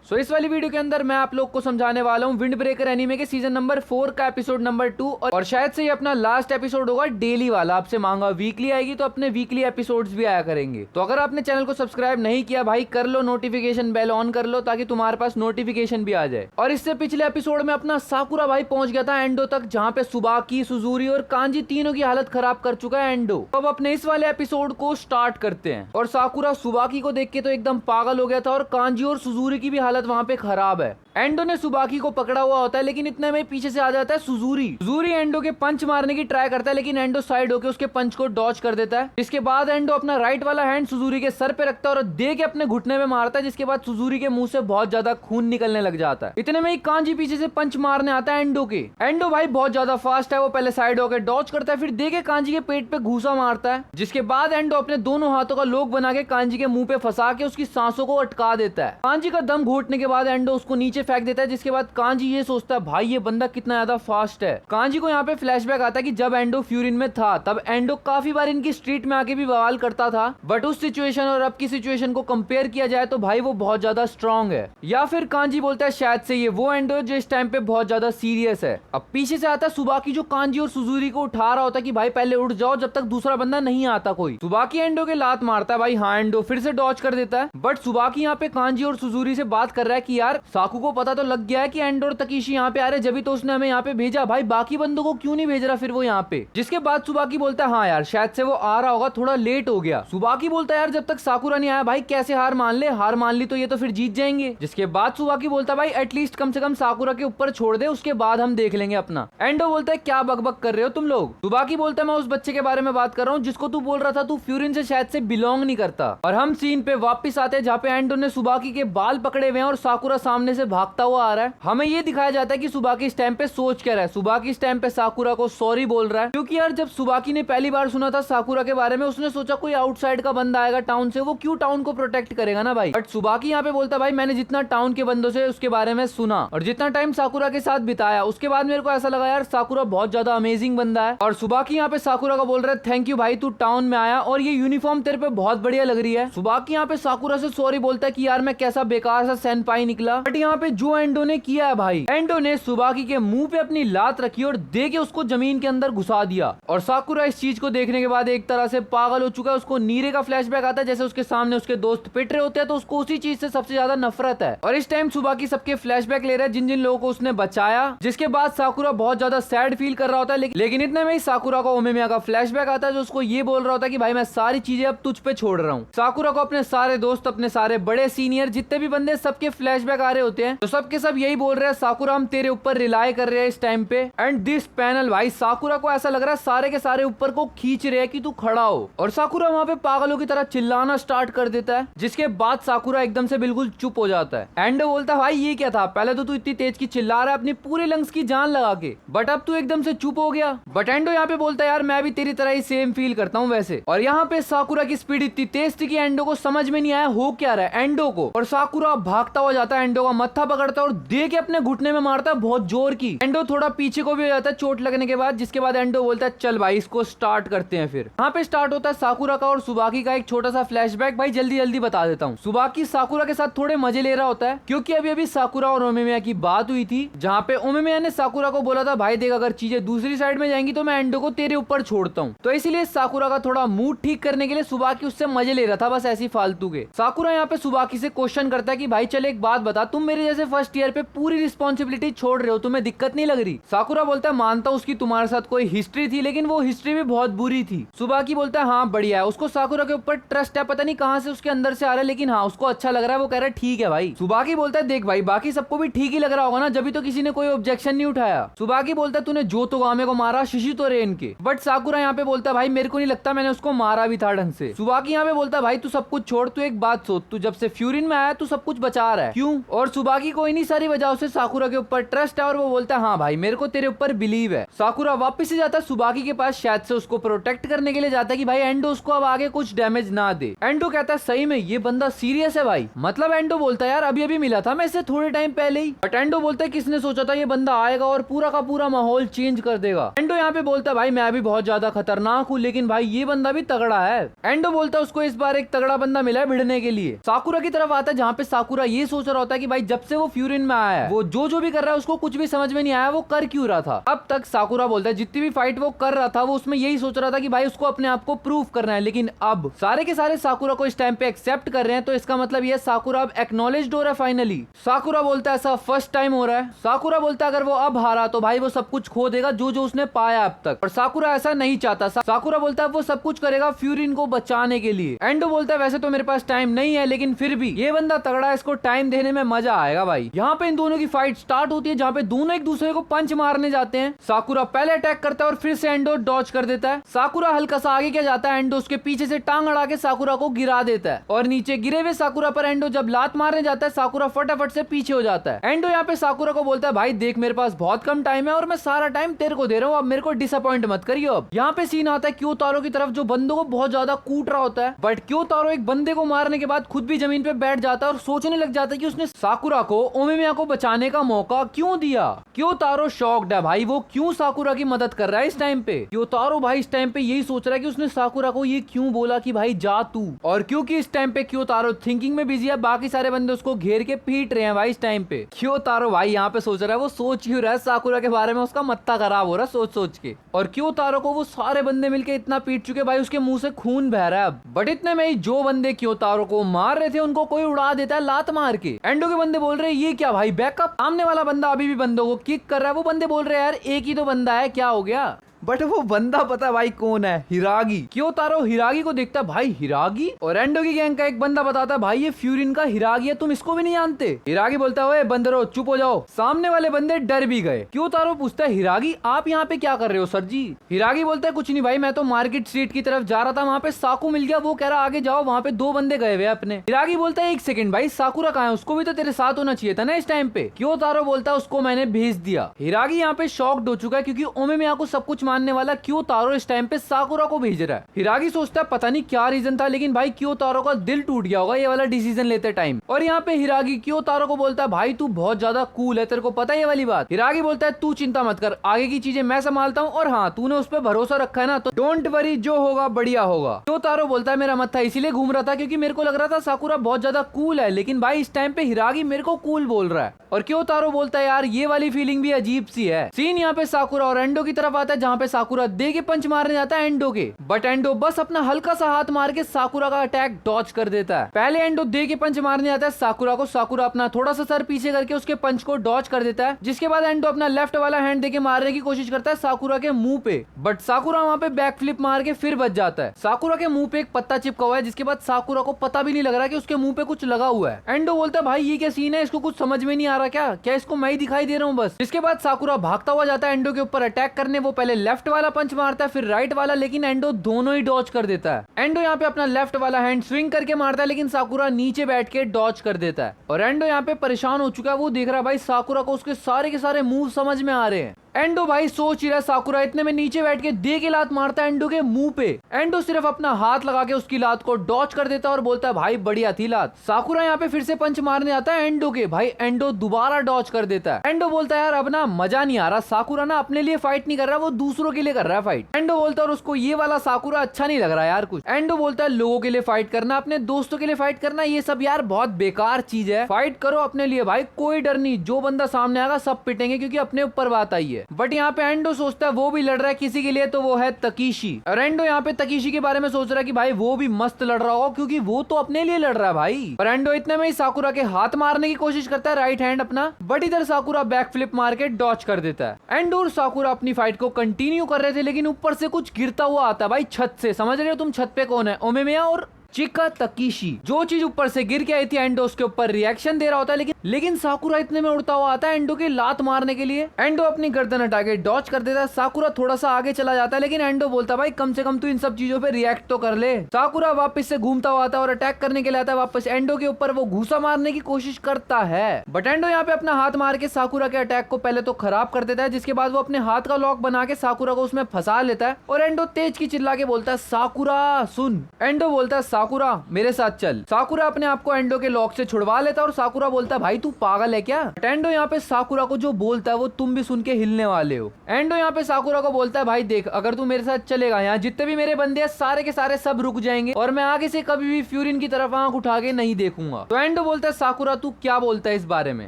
सो इस वाली वीडियो के अंदर मैं आप लोग को समझाने वाला हूँ विंड ब्रेकर एनीमे के सीजन नंबर 4 का एपिसोड नंबर 2 और शायद से ये अपना लास्ट एपिसोड होगा डेली वाला। आपसे मांगा वीकली आएगी तो अपने वीकली एपिसोड्स भी आया करेंगे। तो अगर आपने चैनल को सब्सक्राइब नहीं किया भाई कर लो, नोटिफिकेशन बेल ऑन कर लो ताकि तुम्हारे पास नोटिफिकेशन भी आ जाए। और इससे पिछले एपिसोड में अपना साकुरा भाई पहुंच गया था एंडो तक, जहाँ पे सुबाकी, सुजुरी और कांजी तीनों की हालत खराब कर चुका है एंडो। अब अपने इस वाले एपिसोड को स्टार्ट करते हैं। और साकुरा सुबाकी को देख के तो एकदम पागल हो गया था और कांजी और सुजुरी की भी हालत वहाँ पे खराब है। एंडो ने सुबाकी को पकड़ा हुआ होता है लेकिन इतने में पीछे से आ जाता है सुजुरी एंडो के पंच मारने की ट्राई करता है लेकिन एंडो साइड होकर उसके पंच को डॉज कर देता है। इसके बाद एंडो अपना राइट वाला हैंड सुजुरी के सर पे रखता है और दे के अपने घुटने में मारता है, जिसके बाद सुजुरी के मुंह से बहुत ज्यादा खून निकलने लग जाता है। इतने में ही कांजी पीछे से पंच मारने आता है एंडो के। एंडो भाई बहुत ज्यादा फास्ट है, वो पहले साइड होकर डॉज करता है, फिर दे के कांजी के पेट पे घूसा मारता है, जिसके बाद एंडो अपने दोनों हाथों का लोक बना के कांजी के मुंह पे फंसा के उसकी सांसों को अटका देता है। कांजी का दम घोटने के बाद एंडो उसको नीचे फेंक देता है, जिसके बाद कांजी ये सोचता है भाई ये बंदा कितना ज्यादा फास्ट है। कांजी को यहाँ पे फ्लैशबैक आता है कि जब एंडो फ्यूरिन में था तब एंडो काफी बार इनकी स्ट्रीट में आके भी बवाल करता था, बट उस सिचुएशन और अब की सिचुएशन को कंपेयर किया जाए तो भाई वो बहुत ज्यादा स्ट्रांग है। या फिर कांजी बोलता है शायद से ये वो एंडो जो इस टाइम पे बहुत ज्यादा सीरियस है। अब पीछे से आता है सुबाकी जो कांजी और सुजुरी को उठा रहा होता है कि भाई पहले उठ जाओ जब तक दूसरा बंदा नहीं आता कोई। सुबाकी एंडो के लात मारता है भाई, हाँ एंडो फिर से डॉज कर देता है, बट सुबाकी यहाँ पे कांजी और सुजुरी से बात कर रहा है कि यार साकू को पता तो लग गया है कि एंडो और तकीशी यहाँ पे आ रहे, जब तो उसने हमें यहाँ पे भेजा, भाई बाकी बंदों को क्यों नहीं भेज रहा फिर वो यहाँ पे। जिसके बाद सुबाकी बोलता है हाँ यार शायद से वो आ रहा होगा, थोड़ा लेट हो गया। सुबाकी बोलता है यार जब तक साकुरा नहीं आया भाई कैसे हार मान ले, हार मान ली तो ये तो फिर जीत जाएंगे। जिसके बाद सुबाकी बोलता है भाई एटलीस्ट कम से कम साकुरा के ऊपर छोड़ दे, उसके बाद हम देख लेंगे अपना। एंडो बोलता है क्या बकबक कर रहे हो तुम लोग। सुबाकी बोलता है मैं उस बच्चे के बारे में बात कर रहा हूँ जिसको तू बोल रहा था तू फ्यूरिन से शायद से बिलोंग नहीं करता। और हम सीन पे वापस आते हैं जहाँ पे एंडो ने सुबाकी के बाल पकड़े हुए हैं और साकुरा सामने से भागता हुआ आ रहा है। हमें ये दिखाया जाता है कि सुबाकी इस टाइम पे सोच क्या रहा है। सुबाकी इस टाइम पे साकुरा को सॉरी बोल रहा है, क्योंकि यार जब सुबाकी ने पहली बार सुना था साकुरा के बारे में उसने सोचा कोई आउटसाइड का बंदा आएगा टाउन से, वो क्यों टाउन को प्रोटेक्ट करेगा ना भाई। बट सुबाकी यहाँ पे बोलता भाई मैंने जितना टाउन के बंदों से उसके बारे में सुना और जितना टाइम साकुरा के साथ बिताया उसके बाद मेरे को ऐसा लगा यार साकुरा बहुत ज्यादा अमेजिंग बंदा है। और सुबाकी यहाँ पे साकुरा को बोल रहा है थैंक यू भाई तू टाउन में आया और ये यूनिफॉर्म तेरे पे बहुत बढ़िया लग रही है। सुबाकी यहाँ पे साकुरा से सॉरी बोलता है कि यार मैं कैसा बेकार सा सेनपाई निकला। बट यहाँ पे जो एंडो ने किया है भाई, एंडो ने सुबाकी के मुंह पे अपनी लात रखी और दे के उसको जमीन के अंदर घुसा दिया। और साकुरा इस चीज को देखने के बाद एक तरह से पागल हो चुका है। उसको नीरे का फ्लैशबैक आता है जैसे उसके सामने उसके दोस्त पिट रहे होते हैं, तो उसको उसी चीज से सबसे ज्यादा नफरत है। और इस टाइम सुबाकी सबके फ्लैशबैक ले रहा है जिन जिन लोगों को उसने बचाया, जिसके बाद साकुरा बहुत ज्यादा सैड फील कर रहा होता है। लेकिन इतने में ही साकुरा को ओमेमिया का फ्लैशबैक आता है जो उसको ये बोल रहा होता है कि भाई मैं सारी चीजें अब तुझ पे छोड़ रहा हूँ। साकुरा को अपने सारे दोस्त, अपने सारे बड़े सीनियर जितने भी बंदे सबके फ्लैशबैक आ रहे होते हैं, तो सबके सब यही बोल रहे हैं साकुरा हम तेरे ऊपर रिलाई कर रहे हैं इस टाइम पे। एंड दिस पैनल भाई साकुरा को ऐसा लग रहा है सारे के सारे ऊपर को खींच रहे हैं कि तू खड़ा हो। और साकुरा वहाँ पे पागलों की तरह चिल्लाना स्टार्ट कर देता है, जिसके बाद साकुरा एकदम से बिल्कुल चुप हो जाता है। एंडो बोलता है भाई ये क्या था, पहले तो तू इतनी तेज की चिल्ला रहा है अपनी पूरे लंग्स की जान लगा के, बट अब तू एकदम से चुप हो गया। बट एंडो यहाँ पे बोलता है यार मैं भी तेरी तरह ही सेम फील करता हूँ वैसे। और यहाँ पे साकुरा की स्पीड इतनी तेज थी कि एंडो को समझ में नहीं आया हो क्या रहा है एंडो को। और साकुरा भागता हुआ जाता है, एंडो का मत्था पकड़ता है और दे के अपने घुटने में मारता है बहुत जोर की। एंडो थोड़ा पीछे को भी हो जाता है चोट लगने के बाद, जिसके बाद एंडो बोलता है चल भाई इसको स्टार्ट करते हैं। फिर यहाँ पे स्टार्ट होता है साकुरा का और सुबाकी का एक छोटा सा फ्लैशबैक। भाई जल्दी जल्दी बता देता हूँ। सुबाकी साकुरा के साथ थोड़े मजे ले रहा होता है क्योंकि अभी अभी साकुरा और ओमेमिया की बात हुई थी, जहाँ पे ओमेमिया ने साकुरा को बोला था भाई देख अगर चीजें दूसरी साइड में जाएंगी तो मैं एंडो को तेरे ऊपर छोड़ता हूँ। तो इसीलिए साकुरा का थोड़ा मूड ठीक करने के लिए सुबाकी उससे मजे ले रहा था बस ऐसी फालतू के। साकुरा यहाँ पे सुबाकी से क्वेश्चन करता है कि भाई चल एक बात बता, तुम मेरे जैसे फर्स्ट ईयर पे पूरी रिस्पॉन्सिबिलिटी छोड़ रहे हो, तुम्हें दिक्कत नहीं लग रही। साकुरा बोलता है मानता हूँ उसकी तुम्हारे साथ कोई हिस्ट्री थी लेकिन वो हिस्ट्री भी बहुत बुरी थी। सुबाकी बोलता है हाँ बढ़िया है, उसको साकुरा के ऊपर ट्रस्ट है, पता नहीं कहाँ से उसके अंदर से आ रहा है लेकिन हाँ उसको अच्छा लग रहा है, वो कह रहा है ठीक है भाई। सुबाकी बोलता है देख भाई बाकी सबको भी ठीक ही लग रहा होगा ना, जब तो किसी ने कोई ऑब्जेक्शन नहीं उठाया। सुबाकी बोलता है तूने जो तो गामे को मारा शिशी तो रेन के, बट साकुरा यहाँ पे बोलता है भाई मेरे को नहीं लगता मैंने उसको मारा भी था ढंग से। सुबाकी यहाँ पे बोलता है भाई तू सब कुछ छोड़, तू एक बात सोच, तू जब से फ्यूरिन में आया तू सब कुछ बचा रहा है क्यों। और सुबाकी को इन्हीं सारी वजहों से साकुरा के ऊपर ट्रस्ट है और वो बोलता है हाँ भाई मेरे को तेरे ऊपर बिलीव है। साकुरा वापस से जाता है सुबाकी के पास, शायद से उसको प्रोटेक्ट करने के लिए जाता है कि भाई एंडो उसको अब आगे कुछ डैमेज ना दे। एंडो कहता है सही में ये बंदा सीरियस है भाई, मतलब एंडो बोलता है यार अभी अभी मिला था मैं इससे थोड़े टाइम पहले ही। बट एंडो बोलता है किसने सोचा था ये बंदा आएगा और पूरा का पूरा माहौल चेंज कर देगा। एंडो यहाँ पे बोलता है भाई मैं भी बहुत ज्यादा खतरनाक हूँ लेकिन भाई ये बंदा भी तगड़ा है। एंडो बोलता है उसको इस बार एक तगड़ा बंदा मिला है भिड़ने के लिए। साकुरा की तरफ आता है जहाँ पे साकुरा ये सोच रहा होता है कि भाई जब से वो फ्यूरिन में आया है वो जो भी कर रहा है उसको कुछ भी समझ में नहीं आया वो कर क्यों रहा था। अब तक साकुरा बोलता है जितनी भी फाइट वो कर रहा था वो उसमें यही सोच रहा था कि भाई उसको अपने आप को प्रूव करना है, लेकिन अब सारे के सारे साकुरा को इस टाइम पे एक्सेप्ट कर रहे हैं, तो इसका मतलब ये साकुरा अब एक्नॉलेज्ड हो रहा है फाइनली। साकुरा बोलता है ऐसा फर्स्ट टाइम हो रहा है। साकुरा बोलता है अगर वो अब हारा तो भाई वो सब कुछ खो देगा जो उसने पाया अब तक, और साकुरा ऐसा नहीं चाहता। साकुरा बोलता है वो सब कुछ करेगा फ्यूरिन को बचाने के लिए। एंडो बोलता है वैसे तो मेरे पास टाइम नहीं है लेकिन फिर भी ये बंदा तगड़ा है, इसको टाइम देने में मजा आएगा भाई। यहाँ पे इन दोनों की फाइट स्टार्ट होती है जहाँ पे दोनों एक दूसरे को पंच मारने जाते हैं। साकुरा पहले अटैक करता है और फिर से एंडो डॉज कर देता है। साकुरा हल्का सा आगे क्या जाता है, एंडो उसके पीछे से टांग अड़ा के साकुरा को गिरा देता है और नीचे गिरे हुए साकुरा पर एंडो जब लात मारने जाता है साकुरा फटाफट से पीछे हो जाता है। एंडो यहाँ पे साकुरा को बोलता है भाई देख मेरे पास बहुत कम टाइम है और मैं सारा टाइम तेरे को दे रहा हूँ, अब मेरे को डिसअपॉइंट मत करियो। अब यहाँ पे सीन आता है क्योतारो की तरफ जो बंदों को बहुत ज्यादा कूट रहा होता है, बट क्योतारो एक बंदे को मारने के बाद खुद भी जमीन पे बैठ जाता है और सोचने लग जाता है कि उसने साकुरा को ओमेमिया को बचाने का मौका क्यों दिया। क्योतारो शॉक्ड है भाई, वो क्यों साकुरा की मदद कर रहा है इस टाइम पे। क्योतारो भाई इस टाइम पे यही सोच रहा है कि उसने साकुरा को ये क्यों बोला कि भाई जा तू, और क्योंकि इस टाइम पे क्योतारो थिंकिंग में बिजी है बाकी सारे बंदे उसको घेर के पीट रहे हैं भाई इस टाइम पे। क्योतारो भाई यहाँ पे सोच रहा है, वो सोच क्यों रहा है साकुरा के बारे में, उसका मत्ता खराब हो रहा है सोच सोच के। और क्योतारो को वो सारे बंदे मिलके इतना पीट चुके भाई उसके मुंह से खून बह रहा है अब। बट इतने में ही जो बंदे क्योतारो को मार रहे थे उनको कोई उड़ा देता है लात मार के। एंडो के बंदे बोल रहे हैं ये क्या भाई बैकअप, सामने वाला बंदा अभी भी बंदों को किक कर रहा है। वो बंदे बोल रहे हैं यार एक ही तो बंदा है क्या हो गया, बट वो बंदा पता भाई कौन है, हिरागी। क्योतारो हिरागी को देखता है भाई हिरागी, और एंडो की गैंग का एक बंदा बताता है भाई ये फ्यूरिन का हिरागी है, तुम इसको भी नहीं जानते। हिरागी बोलता है ओए बंदरो चुप हो जाओ। सामने वाले बंदे डर भी गए। क्योतारो पूछता है हिरागी आप यहाँ पे क्या कर रहे हो सर जी। हिरागी बोलता है कुछ नहीं भाई मैं तो मार्केट स्ट्रीट की तरफ जा रहा था, वहाँ पे साकू मिल गया, वो कह रहा आगे जाओ वहाँ पे दो बंदे गए हुए अपने। हिरागी बोलता है एक सेकंड भाई साकुरा कहाँ है, उसको भी तो तेरे साथ होना चाहिए था ना इस टाइम पे। क्योतारो बोलता है उसको मैंने भेज दिया। हिरागी यहाँ पे शॉक्ड हो चुका है क्योंकि ओमेमिया को सब कुछ मानने वाला क्योतारो इस टाइम पे साकुरा को भेज रहा है। हिरागी सोचता है पता नहीं क्या रीजन था लेकिन भाई क्योतारो का दिल टूट गया होगा ये वाला डिसीजन लेते टाइम। और यहाँ पे हिरागी क्योतारो को बोलता है भाई तू बहुत ज्यादा कूल है, तेरे को पता है ये वाली बात। हिरागी बोलता है तू चिंता मत कर, आगे की चीजें मैं संभालता हूँ, और हाँ तूने उस पर भरोसा रखा है ना तो डोंट वरी, जो होगा बढ़िया होगा। क्योतारो बोलता है मेरा मत्था इसीलिए घूम रहा था क्योंकि मेरे को लग रहा था साकुरा बहुत ज्यादा कूल है, लेकिन भाई इस टाइम पे हिरागी मेरे को कूल बोल रहा है। और क्योतारो बोलता है यार ये वाली फीलिंग भी अजीब सी है। सीन यहाँ पे साकुरा और एंडो की तरफ आता है जहाँ पे साकुरा दे के पंच मारने जाता है एंडो के, बट एंडो बस अपना हल्का सा हाथ मार के साकुरा का अटैक डॉज कर देता है। पहले एंडो दे के पंच मारने जाता है साकुरा को, साकुरा अपना थोड़ा सा सर पीछे करके उसके पंच को डॉज कर देता है, जिसके बाद एंडो अपना लेफ्ट वाला हैंड देके मारने की कोशिश करता है साकुरा के मुंह पे, बट साकुरा वहाँ पे बैक फ्लिप मार के फिर बच जाता है। साकुरा के मुंह पे एक पत्ता चिपका हुआ है जिसके बाद साकुरा को पता भी नहीं लग रहा कि उसके मुंह पे कुछ लगा हुआ है। एंडो बोलता है भाई ये क्या सीन है, इसको कुछ समझ में नहीं आ रहा क्या इसको मैं ही दिखाई दे रहा हूँ बस। इसके बाद साकुरा भागता हुआ जाता है एंडो के ऊपर अटैक करने, वो पहले लेफ्ट वाला पंच मारता है फिर राइट वाला, लेकिन एंडो दोनों ही डॉज कर देता है। एंडो यहाँ पे अपना लेफ्ट वाला हैंड स्विंग करके मारता है लेकिन साकुरा नीचे बैठ के डॉज कर देता है। और एंडो यहाँ पे परेशान हो चुका है, वो देख रहा है भाई साकुरा को उसके सारे के सारे मूव समझ में आ रहे हैं। एंडो भाई सोच ही रहा साकुरा इतने में नीचे बैठ के दे के लात मारता है एंडो के मुंह पे। एंडो सिर्फ अपना हाथ लगा के उसकी लात को डॉच कर देता है और बोलता है भाई बढ़िया थी लात। साकुरा यहाँ पे फिर से पंच मारने आता है एंडो के, भाई एंडो दोबारा डॉच कर देता है। एंडो बोलता है यार अब ना मजा नहीं आ रहा, साकुरा ना अपने लिए फाइट नहीं कर रहा, वो दूसरों के लिए कर रहा है फाइट। एंडो बोलता है और उसको ये वाला साकुरा अच्छा नहीं लग रहा यार कुछ। एंडो बोलता है लोगों के लिए फाइट करना, अपने दोस्तों के लिए फाइट करना, ये सब यार बहुत बेकार चीज है, फाइट करो अपने लिए भाई, कोई डर नहीं, जो बंदा सामने आएगा सब पिटेंगे क्योंकि अपने ऊपर बात आई है। बट यहाँ पे एंडो सोचता है वो भी लड़ रहा है किसी के लिए, तो वो है तकीशी। और एंडो यहाँ पे तकीशी के बारे में सोच रहा है कि भाई वो भी मस्त लड़ रहा होगा क्योंकि वो तो अपने लिए लड़ रहा है भाई। पर एंडो इतने में ही साकुरा के हाथ मारने की कोशिश करता है राइट हैंड अपना, बट इधर साकुरा बैक फ्लिप मार के डॉच कर देता है। एंडो और साकुरा अपनी फाइट को कंटिन्यू कर रहे थे लेकिन ऊपर से कुछ गिरता हुआ आता है भाई छत से, समझ रहे हो तुम छत पे कौन है, ओमेमिया और चिका तकीशी। जो चीज ऊपर से गिर के आई थी एंडो उसके ऊपर रिएक्शन दे रहा होता है, लेकिन साकुरा इतने में उड़ता हुआ आता है एंडो की लात मारने के लिए। एंडो अपनी गर्दन हटा के डॉच कर देता है, साकुरा थोड़ा सा आगे चला जाता है लेकिन एंडो बोलता है भाई कम से कम तू इन सब चीजों पे रिएक्ट तो कर ले। साकुरा वापस से घूमता हुआ आता है और अटैक करने के लिए आता है वापस एंडो के ऊपर, वो घूसा मारने की कोशिश करता है, बट एंडो यहाँ पे अपना हाथ मार के साकुरा के अटैक को पहले तो खराब कर देता है, जिसके बाद वो अपने हाथ का लॉक बना के साकुरा को उसमें फंसा लेता है। और एंडो तेज की चिल्ला के बोलता है साकुरा सुन। एंडो बोलता है साकुरा मेरे साथ चल। साकुरा अपने आप को एंडो के लॉक से छुड़वा लेता और साकुरा बोलता है भाई तू पागल है क्या। एंडो यहाँ पे साकुरा को जो बोलता है वो तुम भी सुन के हिलने वाले हो। एंडो यहाँ पे साकुरा को बोलता है भाई देख अगर तू मेरे साथ चलेगा यहाँ जितने भी मेरे बंदे हैं सारे के सारे सब रुक जाएंगे और मैं आगे से कभी भी फ्यूरिन की तरफ आंख उठा के नहीं देखूंगा। तो एंडो बोलता है साकुरा तू क्या बोलता है इस बारे में।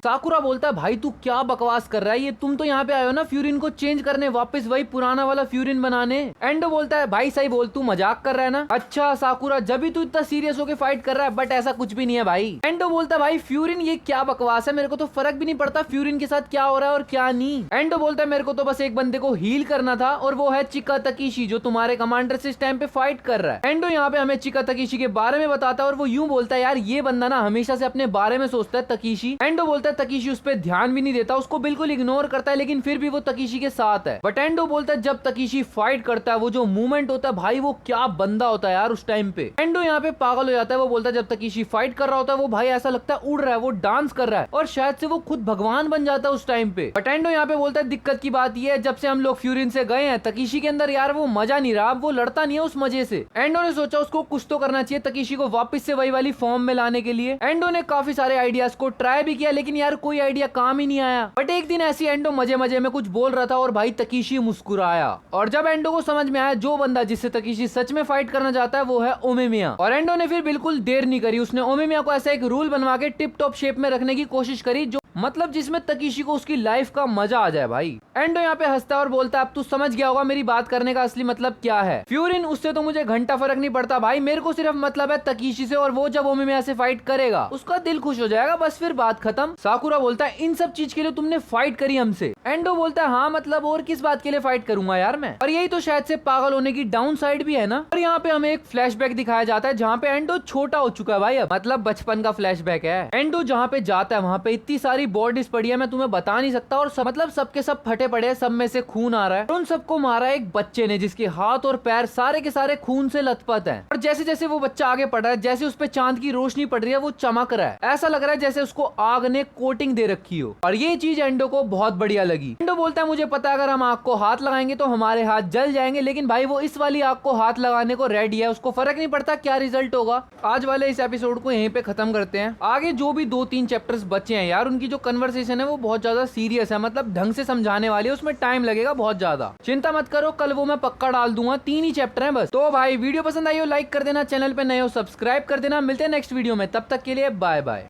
साकुरा बोलता है भाई तू क्या बकवास कर रहा है, ये तुम तो यहाँ पे आए हो ना फ्यूरिन को चेंज करने, वापस वही पुराना वाला फ्यूरिन बनाने। एंडो बोलता है भाई सही बोल, तू मजाक कर रहा है ना। अच्छा साकुरा जब भी तू इतना सीरियस होके फाइट कर रहा है, बट ऐसा कुछ भी नहीं है भाई। एंडो बोलता है भाई फ्यूरिन ये क्या बकवास है, मेरे को तो फर्क भी नहीं पड़ता फ्यूरिन के साथ क्या हो रहा है और क्या नहीं। एंडो बोलता है मेरे को तो बस एक बंदे को हील करना था और वो है चिका तकीशी जो तुम्हारे कमांडर से इस टाइम पे फाइट कर रहा है। एंडो यहाँ पे हमें चिका तकीशी के बारे में बताता है और वो यूं बोलता है यार ये बंदा ना हमेशा से अपने बारे में सोचता है तकीशी। एंडो बोलता है तकीशी उस पर ध्यान भी नहीं देता, उसको बिल्कुल इग्नोर करता है, लेकिन फिर भी वो तकीशी के साथ है। बट एंडो बोलता है जब तकीशी फाइट करता है वो जो मूवमेंट होता है भाई वो क्या बंदा होता है यार उस टाइम पे। एंडो यहाँ पे पागल हो जाता है, वो बोलता है जब तकीशी फाइट कर रहा होता है वो भाई ऐसा लगता है उड़ रहा है, वो डांस कर रहा है और शायद से वो खुद भगवान बन जाता है उस टाइम पे। बट एंडो यहाँ पे बोलता है दिक्कत की बात ये है जब से हम लोग फ्यूरिन से गए हैं तकीशी के अंदर यार वो मजा नहीं रहा, वो लड़ता नहीं है उस मजे से। एंडो ने सोचा उसको कुछ तो करना चाहिए तकीशी को वापस से वही वाली फॉर्म में लाने के लिए। एंडो ने काफी सारे आइडियाज को ट्राई भी किया लेकिन यार कोई आइडिया काम ही नहीं आया। बट एक दिन ऐसी एंडो मजे मजे में कुछ बोल रहा था और भाई तकीशी मुस्कुराया और जब एंडो को समझ में आया जो बंदा जिससे तकीशी सच में फाइट करना चाहता है वो है ओमेमिया। और एंडो ने फिर बिल्कुल देर नहीं करी, उसने ओमेमिया को ऐसा एक रूल बनवा के टिप टॉप शेप में रखने की कोशिश करी जो मतलब जिसमें तकीशी को उसकी लाइफ का मजा आ जाए भाई। एंडो यहाँ पे हंसता है और बोलता है अब तू समझ गया होगा मेरी बात करने का असली मतलब क्या है। फ्यूरिन उससे तो मुझे घंटा फर्क नहीं पड़ता भाई, मेरे को सिर्फ मतलब है तकीशी से और वो जब ओमेमिया से फाइट करेगा उसका दिल खुश हो जाएगा, बस फिर बात खत्म। साकुरा बोलता है इन सब चीज के लिए तुमने फाइट करी हमसे। एंडो बोलता है हाँ मतलब और किस बात के लिए फाइट करूंगा यार मैं। और यही तो शायद से पागल होने की डाउन साइड भी है ना। और यहाँ पे हमें एक फ्लैशबैक दिखाया जाता है जहाँ पे एंडो छोटा हो चुका है भाई, अब मतलब बचपन का फ्लैशबैक है। एंडो जहाँ पे जाता है वहाँ पे इतनी सारी बॉडीज पड़ी है मैं तुम्हें बता नहीं सकता और मतलब सबके सब फटे पड़े हैं, सब में से खून आ रहा है। उन सबको मारा एक बच्चे ने जिसके हाथ और पैर सारे के सारे खून से लथपथ हैं। और जैसे जैसे वो बच्चा आगे बढ़ रहा है जैसे उस पे चांद की रोशनी पड़ रही है वो चमक रहा है, ऐसा लग रहा है जैसे उसको आग ने कोटिंग दे रखी हो। और ये चीज एंडो को बहुत बढ़िया लगी। एंडो बोलता है मुझे पता है अगर हम आग को हाथ लगाएंगे तो हमारे हाथ जल जाएंगे, लेकिन भाई वो इस वाली आग को हाथ लगाने को रेडी है, उसको फर्क नहीं पड़ता क्या रिजल्ट होगा। आज वाले इस एपिसोड को यहीं पे खत्म करते हैं। आगे जो भी 2-3 चैप्टर्स बचे हैं यार उनकी जो कन्वर्सेशन है वो बहुत ज्यादा सीरियस है, मतलब ढंग से समझाने वाली है, उसमें टाइम लगेगा बहुत ज्यादा। चिंता मत करो कल वो मैं पक्का डाल दूंगा, 3 ही चैप्टर हैं बस। तो भाई वीडियो पसंद आई हो लाइक कर देना, चैनल पे नए हो सब्सक्राइब कर देना। मिलते हैं नेक्स्ट वीडियो में, तब तक के लिए बाय बाय।